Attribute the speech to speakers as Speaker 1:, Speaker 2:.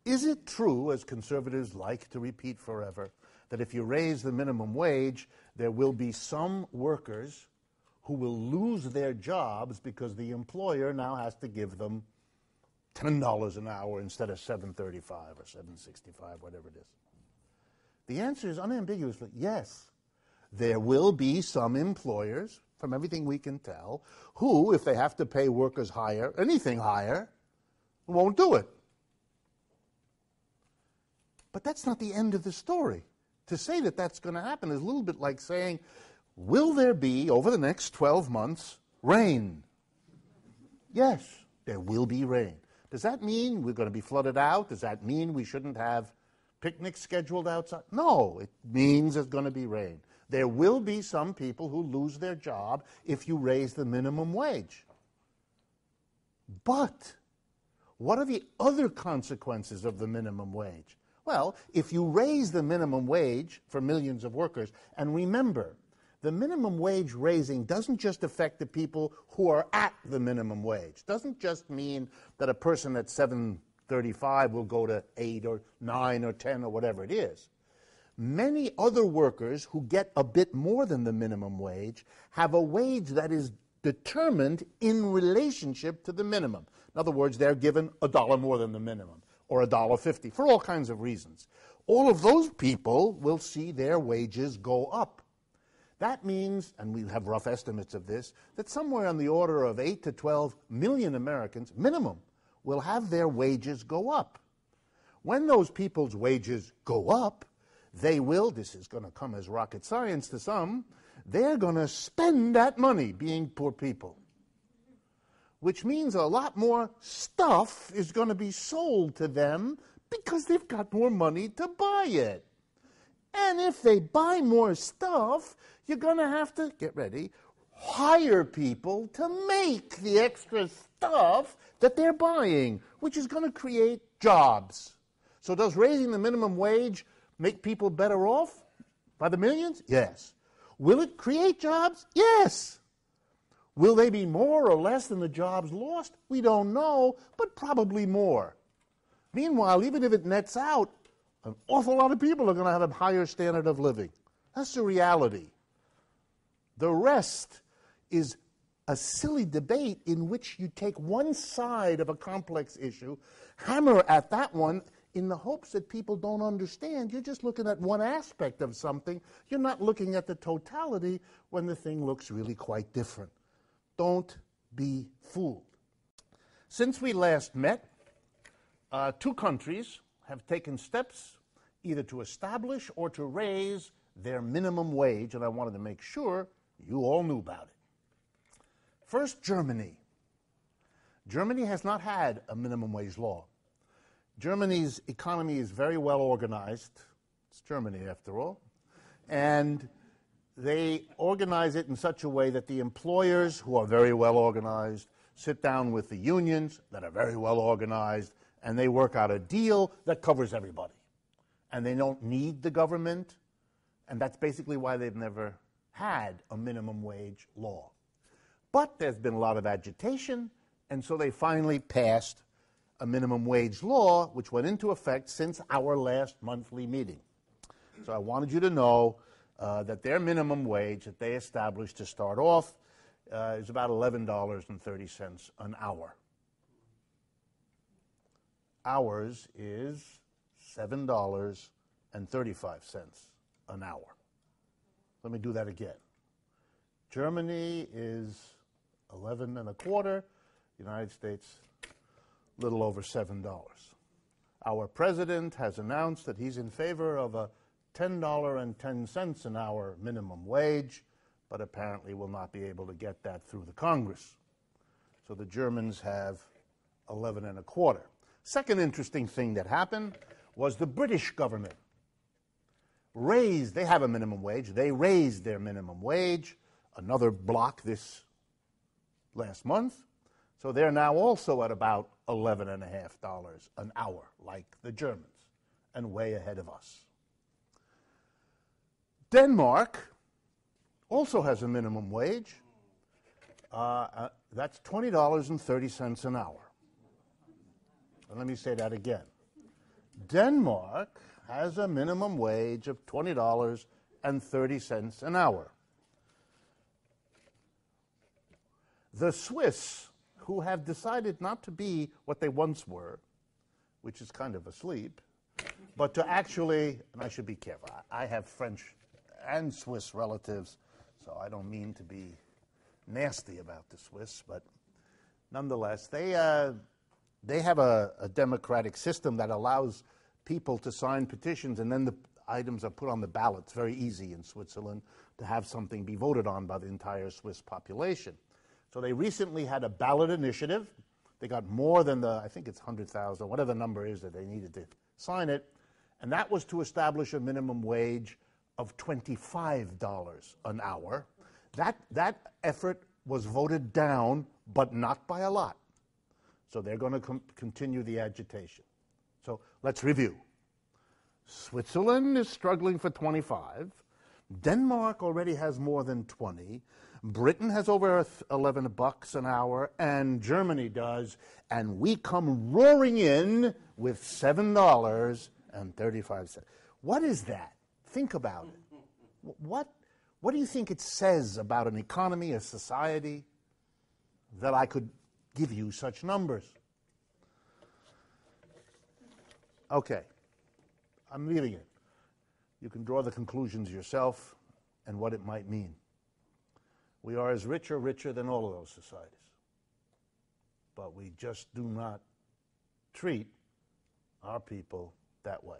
Speaker 1: Is it true, as conservatives like to repeat forever, that if you raise the minimum wage, there will be some workers who will lose their jobs because the employer now has to give them $10 an hour instead of $7.35 or $7.65, whatever it is? The answer is unambiguously yes. There will be some employers, from everything we can tell, who, if they have to pay workers higher, anything higher, won't do it. But that's not the end of the story. To say that that's going to happen is a little bit like saying, will there be, over the next 12 months, rain? Yes, there will be rain. Does that mean we're going to be flooded out? Does that mean we shouldn't have picnics scheduled outside? No, it means there's going to be rain. There will be some people who lose their job if you raise the minimum wage. But what are the other consequences of the minimum wage? Well, if you raise the minimum wage for millions of workers, and remember, the minimum wage raising doesn't just affect the people who are at the minimum wage. Doesn't just mean that a person at $7.35 will go to $8 or $9 or $10 or whatever it is. Many other workers who get a bit more than the minimum wage have a wage that is determined in relationship to the minimum. In other words, they're given $1 more than the minimum, or $1.50, for all kinds of reasons. All of those people will see their wages go up. That means, and we have rough estimates of this, that somewhere on the order of 8 to 12 million Americans, minimum, will have their wages go up. When those people's wages go up, they will, this is going to come as rocket science to some, they're going to spend that money being poor people. Which means a lot more stuff is going to be sold to them because they've got more money to buy it. And if they buy more stuff, you're going to have to, get ready, hire people to make the extra stuff that they're buying, which is going to create jobs. So does raising the minimum wage make people better off by the millions? Yes. Will it create jobs? Yes. Will they be more or less than the jobs lost? We don't know, but probably more. Meanwhile, even if it nets out, an awful lot of people are going to have a higher standard of living. That's the reality. The rest is a silly debate in which you take one side of a complex issue, hammer at that one in the hopes that people don't understand. You're just looking at one aspect of something. You're not looking at the totality when the thing looks really quite different. Don't be fooled. Since we last met, 2 countries have taken steps either to establish or to raise their minimum wage, and I wanted to make sure you all knew about it. First, Germany. Germany has not had a minimum wage law. Germany's economy is very well organized. It's Germany, after all. And they organize it in such a way that the employers, who are very well organized, sit down with the unions that are very well organized, and they work out a deal that covers everybody. And they don't need the government, and that's basically why they've never had a minimum wage law. But there's been a lot of agitation, and so they finally passed a minimum wage law, which went into effect since our last monthly meeting. So I wanted you to know that their minimum wage that they established to start off is about $11.30 an hour. Ours is $7.35 an hour. Let me do that again. Germany is 11 and a quarter. United States, a little over $7. Our president has announced that he's in favor of a $10.10 an hour minimum wage, but apparently will not be able to get that through the Congress. So the Germans have 11 and a quarter. Second interesting thing that happened was the British government they have a minimum wage, they raised their minimum wage, another block this last month. So they're now also at about $11.50 an hour, like the Germans, and way ahead of us. Denmark also has a minimum wage. That's $20.30 an hour. And let me say that again. Denmark has a minimum wage of $20.30 an hour. The Swiss, who have decided not to be what they once were, which is kind of asleep, but to actually, and I should be careful, I have French and Swiss relatives, so I don't mean to be nasty about the Swiss, but nonetheless, they have a democratic system that allows people to sign petitions, and then the items are put on the ballot. It's very easy in Switzerland to have something be voted on by the entire Swiss population. So they recently had a ballot initiative. They got more than I think it's 100,000, whatever the number is that they needed to sign it, and that was to establish a minimum wage of $25 an hour. That effort was voted down, but not by a lot. So they're going to continue the agitation. So let's review. Switzerland is struggling for 25. Denmark already has more than 20. Britain has over $11 an hour, and Germany does, and we come roaring in with $7.35. What is that? Think about it. What do you think it says about an economy, a society, that I could give you such numbers? Okay, I'm leaving it. You can draw the conclusions yourself and what it might mean. We are as rich or richer than all of those societies. But we just do not treat our people that way.